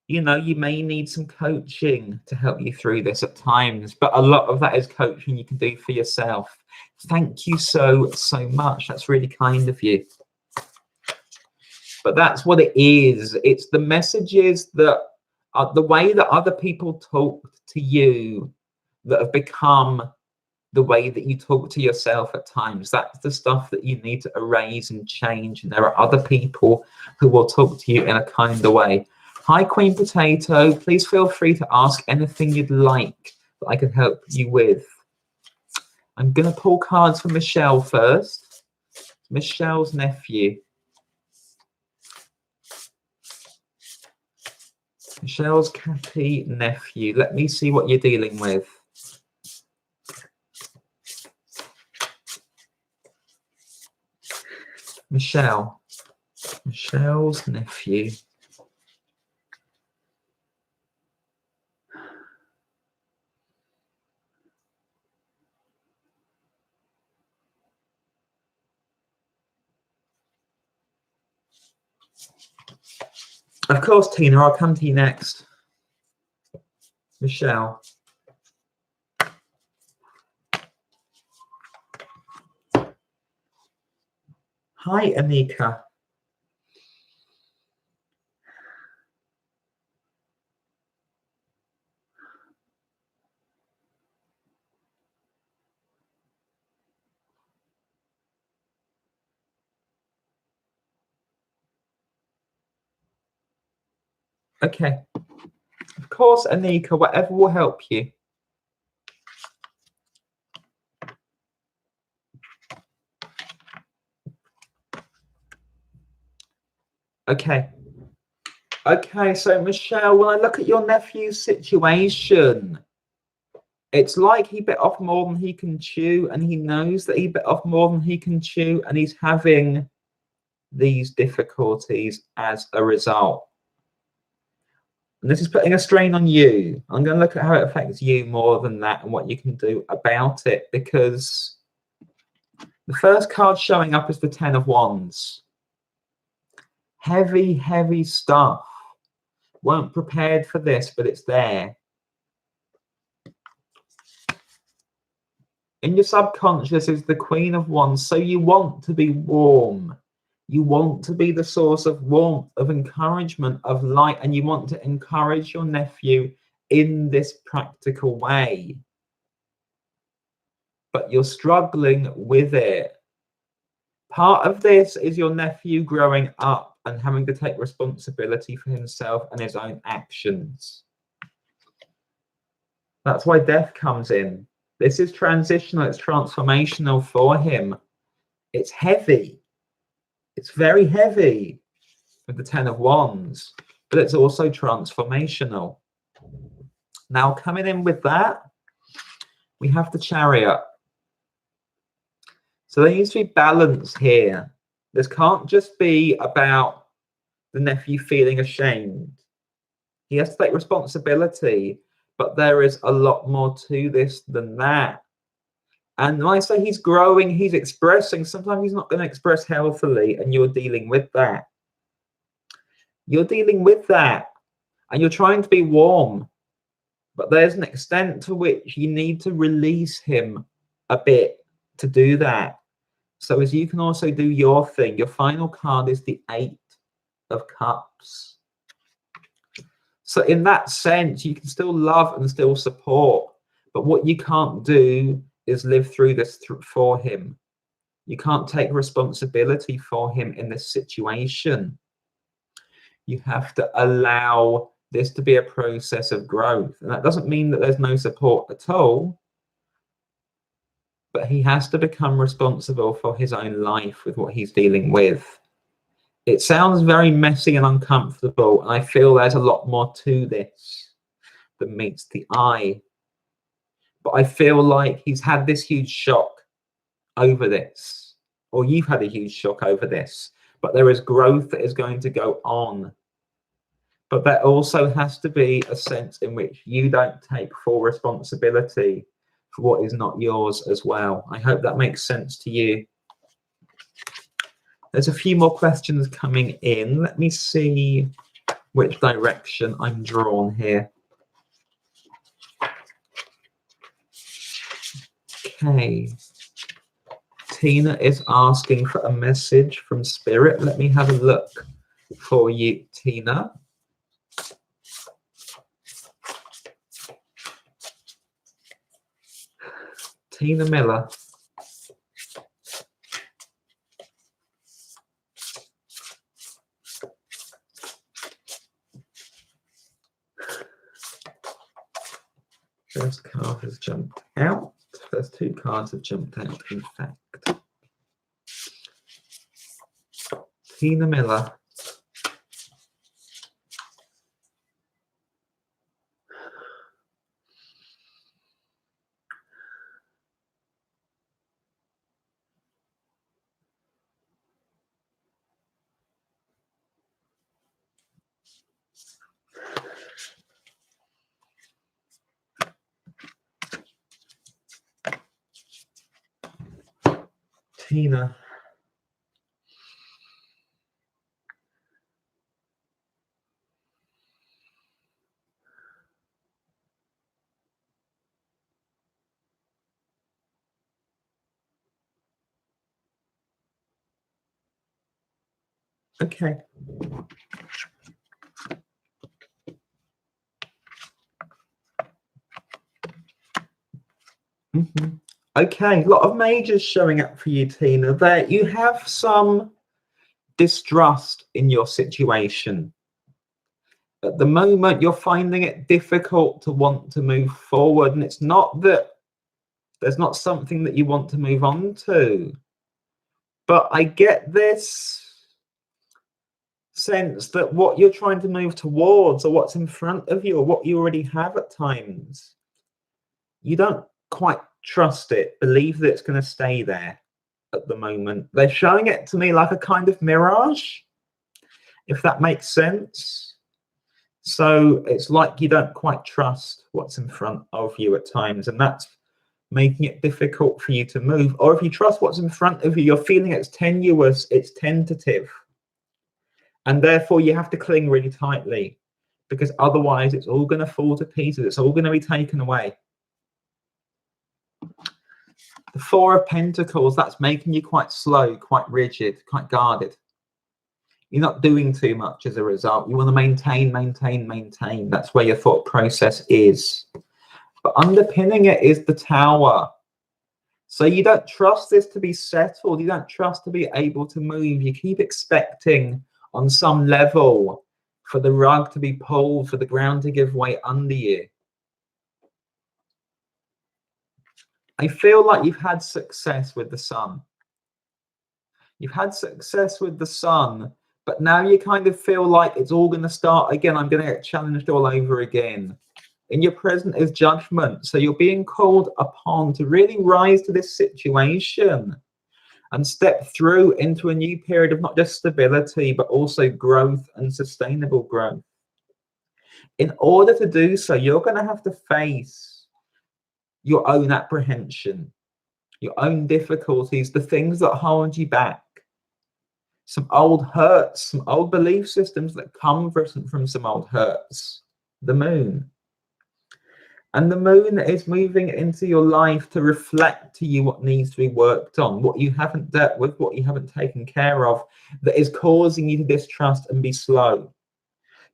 You know, you may need some coaching to help you through this at times, but a lot of that is coaching you can do for yourself. Thank you so much. That's really kind of you. But that's what it is. It's the messages that are the way that other people talk to you that have become the way that you talk to yourself at times. That's the stuff that you need to erase and change. And there are other people who will talk to you in a kinder way. Hi, Queen Potato. Please feel free to ask anything you'd like that I can help you with. I'm going to pull cards for Michelle first. Michelle's nephew. Michelle's Cappy nephew. Let me see what you're dealing with. Michelle's nephew. Of course, Tina, I'll come to you next. Michelle. Hi, Anika. Okay. Of course, Anika, whatever will help you. Okay. Okay, so Michelle, when I look at your nephew's situation, it's like he bit off more than he can chew, and he knows that he bit off more than he can chew, and he's having these difficulties as a result. And this is putting a strain on you. I'm going to look at how it affects you more than that and what you can do about it, because the first card showing up is the Ten of Wands. Heavy, heavy stuff. Weren't prepared for this, but it's there. In your subconscious is the Queen of Wands. So you want to be warm. You want to be the source of warmth, of encouragement, of light, and you want to encourage your nephew in this practical way. But you're struggling with it. Part of this is your nephew growing up and having to take responsibility for himself and his own actions. That's why death comes in. This is transitional, it's transformational for him. It's heavy. It's very heavy with the Ten of Wands, but it's also transformational. Now, coming in with that, we have the Chariot. So there needs to be balance here. This can't just be about the nephew feeling ashamed. He has to take responsibility, but there is a lot more to this than that. And when I say he's growing, he's expressing. Sometimes he's not going to express healthily, and you're dealing with that. You're dealing with that, and you're trying to be warm. But there's an extent to which you need to release him a bit to do that. So as you can also do your thing, your final card is the Eight of Cups. So in that sense, you can still love and still support. But what you can't do is live through this for him. You can't take responsibility for him in this situation. You have to allow this to be a process of growth. And that doesn't mean that there's no support at all. But he has to become responsible for his own life with what he's dealing with. It sounds very messy and uncomfortable, and I feel there's a lot more to this than meets the eye. But I feel like he's had this huge shock over this, or you've had a huge shock over this, but there is growth that is going to go on. But there also has to be a sense in which you don't take full responsibility for what is not yours as well. I hope that makes sense to you. There's a few more questions coming in. Let me see which direction I'm drawn here. Okay. Tina is asking for a message from Spirit. Let me have a look for you, Tina. Tina Miller. First card has jumped out. First two cards have jumped out, in fact. Tina Miller. Tina. Okay. Okay, a lot of majors showing up for you, Tina. There, you have some distrust in your situation. At the moment, you're finding it difficult to want to move forward, and it's not that there's not something that you want to move on to. But I get this sense that what you're trying to move towards, or what's in front of you, or what you already have at times, you don't quite trust it, believe that it's going to stay there at the moment. They're showing it to me like a kind of mirage, if that makes sense. So it's like you don't quite trust what's in front of you at times, and that's making it difficult for you to move. Or if you trust what's in front of you, you're feeling it's tenuous, it's tentative, and therefore you have to cling really tightly, because otherwise it's all going to fall to pieces. It's all going to be taken away. The Four of Pentacles, that's making you quite slow, quite rigid, quite guarded. You're not doing too much as a result. You want to maintain, maintain, maintain. That's where your thought process is. But underpinning it is the Tower. So you don't trust this to be settled. You don't trust to be able to move. You keep expecting on some level for the rug to be pulled, for the ground to give way under you. I feel like you've had success with the Sun. You've had success with the Sun, but now you kind of feel like it's all going to start again. I'm going to get challenged all over again. In your present is Judgment. So you're being called upon to really rise to this situation and step through into a new period of not just stability, but also growth and sustainable growth. In order to do so, you're going to have to face your own apprehension, your own difficulties, the things that hold you back. Some old hurts, some old belief systems that come from some old hurts. The Moon. And the Moon is moving into your life to reflect to you what needs to be worked on, what you haven't dealt with, what you haven't taken care of, that is causing you to distrust and be slow.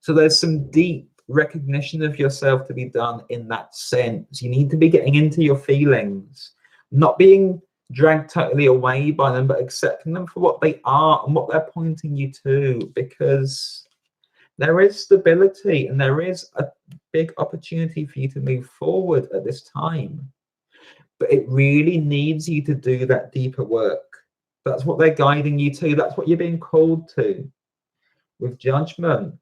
So there's some deep recognition of yourself to be done in that sense. You need to be getting into your feelings, not being dragged totally away by them, but accepting them for what they are and what they're pointing you to, because there is stability and there is a big opportunity for you to move forward at this time. But it really needs you to do that deeper work. That's what they're guiding you to. That's what you're being called to. With Judgment,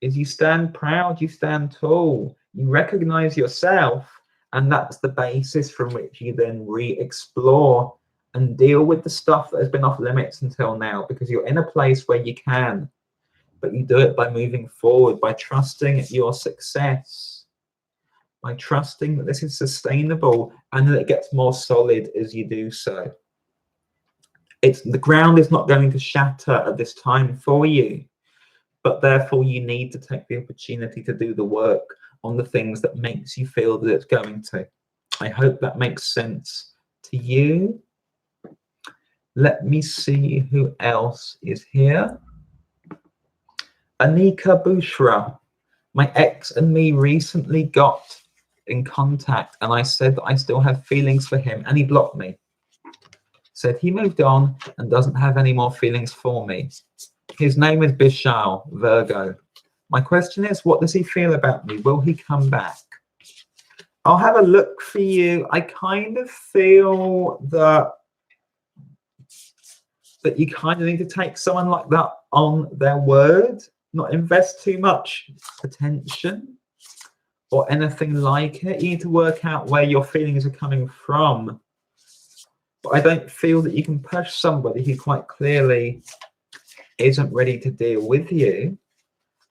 is you stand proud, you stand tall, you recognize yourself, and that's the basis from which you then re-explore and deal with the stuff that has been off limits until now, because you're in a place where you can. But you do it by moving forward, by trusting your success, by trusting that this is sustainable and that it gets more solid as you do so. The ground is not going to shatter at this time for you, but therefore you need to take the opportunity to do the work on the things that makes you feel that it's going to. I hope that makes sense to you. Let me see who else is here. Anika Bushra. My ex and me recently got in contact and I said that I still have feelings for him and he blocked me. Said he moved on and doesn't have any more feelings for me. His name is Bishal, Virgo. My question is, what does he feel about me? Will he come back? I'll have a look for you. I kind of feel that you kind of need to take someone like that on their word, not invest too much attention or anything like it. You need to work out where your feelings are coming from. But I don't feel that you can push somebody who quite clearly isn't ready to deal with you.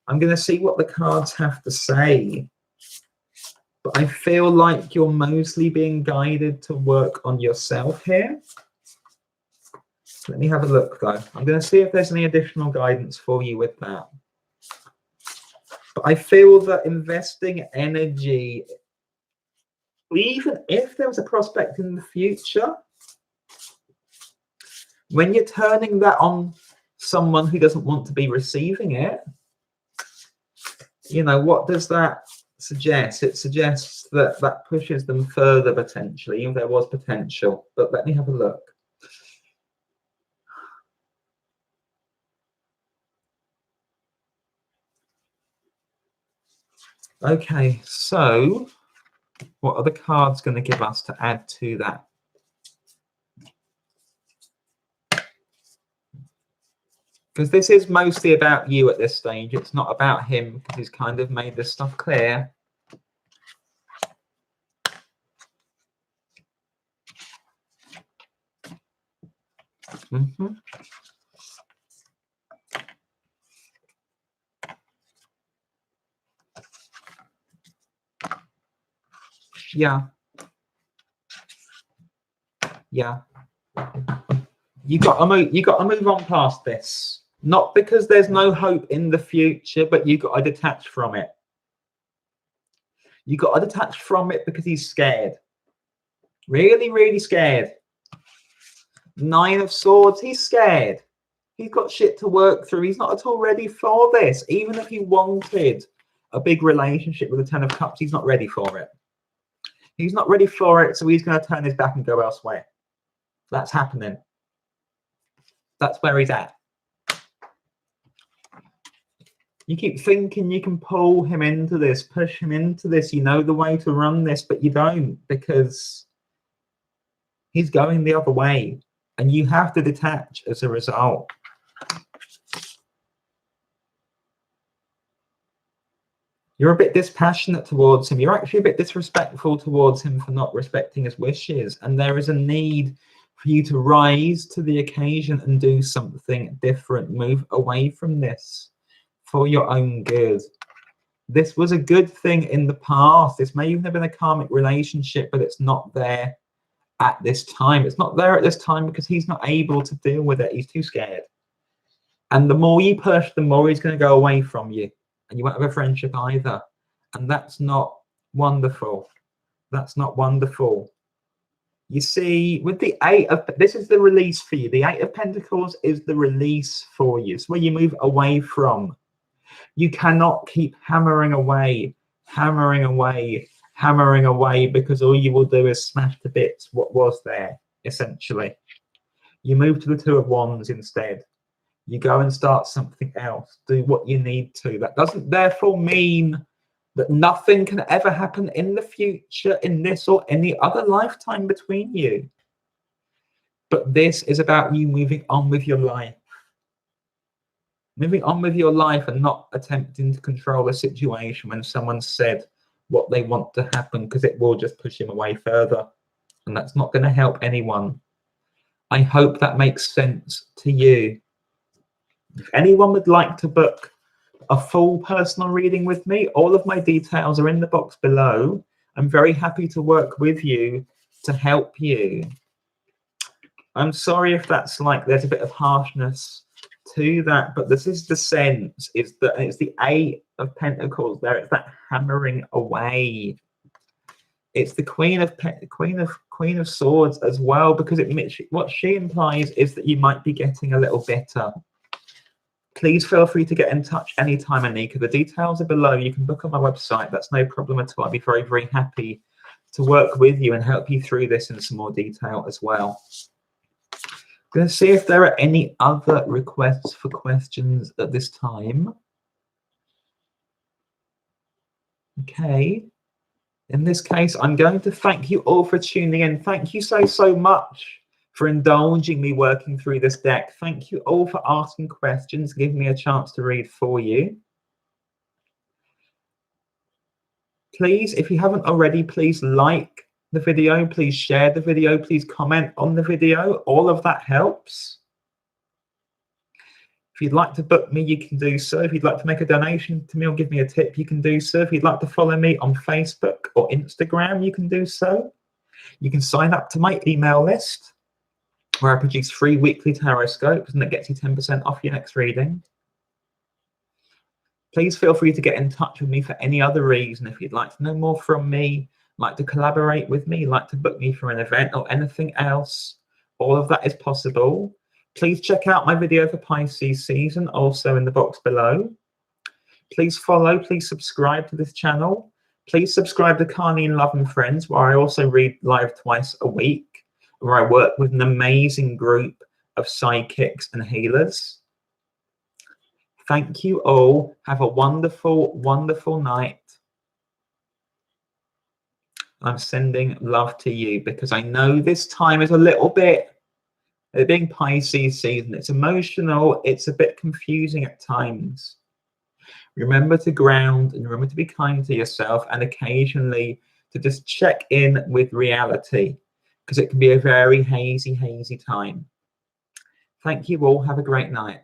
I'm going to see what the cards have to say. But I feel like you're mostly being guided to work on yourself here. Let me have a look, though. I'm going to see if there's any additional guidance for you with that. But I feel that investing energy, even if there was a prospect in the future, when you're turning that on someone who doesn't want to be receiving it, you know, what does that suggest? It suggests that that pushes them further potentially, even if there was potential. But let me have a look. Okay, so what are the cards going to give us to add to that? Because this is mostly about you at this stage. It's not about him, because he's kind of made this stuff clear. Yeah. You got to move on past this. Not because there's no hope in the future, but you got to detach from it. You got to detach from it because he's scared. Really, really scared. 9 of Swords, he's scared. He's got shit to work through. He's not at all ready for this. Even if he wanted a big relationship with the 10 of Cups, he's not ready for it. He's not ready for it, so he's going to turn his back and go elsewhere. That's happening. That's where he's at. You keep thinking you can pull him into this, push him into this. You know the way to run this, but you don't, because he's going the other way. And you have to detach as a result. You're a bit dispassionate towards him. You're actually a bit disrespectful towards him for not respecting his wishes. And there is a need for you to rise to the occasion and do something different. Move away from this for your own good. This was a good thing in the past. This may even have been a karmic relationship, but it's not there at this time. It's not there at this time because he's not able to deal with it. He's too scared. And the more you push, the more he's going to go away from you. And you won't have a friendship either. And that's not wonderful. That's not wonderful. You see, with the 8 of, this is the release for you. The 8 of Pentacles is the release for you. It's where you move away from. You cannot keep hammering away, hammering away, hammering away, because all you will do is smash to bits what was there, essentially. You move to the 2 of Wands instead. You go and start something else. Do what you need to. That doesn't therefore mean that nothing can ever happen in the future, in this or any other lifetime between you. But this is about you moving on with your life. Moving on with your life and not attempting to control a situation when someone said what they want to happen, because it will just push him away further. And that's not going to help anyone. I hope that makes sense to you. If anyone would like to book a full personal reading with me, all of my details are in the box below. I'm very happy to work with you to help you. I'm sorry if that's like there's a bit of harshness to that, but this is the sense, is that it's the Eight of Pentacles there. It's that hammering away. It's the Queen of Swords as well, because what she implies is that you might be getting a little bitter. Please feel free to get in touch anytime, Anika. The details are below. You can book on my website. That's no problem at all. I'd be very, very happy to work with you and help you through this in some more detail as well. I'm going to see if there are any other requests for questions at this time. Okay. In this case, I'm going to thank you all for tuning in. Thank you so much for indulging me working through this deck. Thank you all for asking questions, giving me a chance to read for you. Please, if you haven't already, please like the video, please share the video, please comment on the video. All of that helps. If you'd like to book me, you can do so. If you'd like to make a donation to me or give me a tip, you can do so. If you'd like to follow me on Facebook or Instagram, you can do so. You can sign up to my email list, where I produce free weekly tarot scopes, and that gets you 10% off your next reading. Please feel free to get in touch with me for any other reason. If you'd like to know more from me, like to collaborate with me, like to book me for an event or anything else, all of that is possible. Please check out my video for Pisces season, also in the box below. Please follow, please subscribe to this channel. Please subscribe to Carnine Love and Friends, where I also read live twice a week, where I work with an amazing group of psychics and healers. Thank you all. Have a wonderful, wonderful night. I'm sending love to you, because I know this time is a little bit, being Pisces season, it's emotional, it's a bit confusing at times. Remember to ground and remember to be kind to yourself, and occasionally to just check in with reality, because it can be a very hazy time. Thank you all. Have a great night.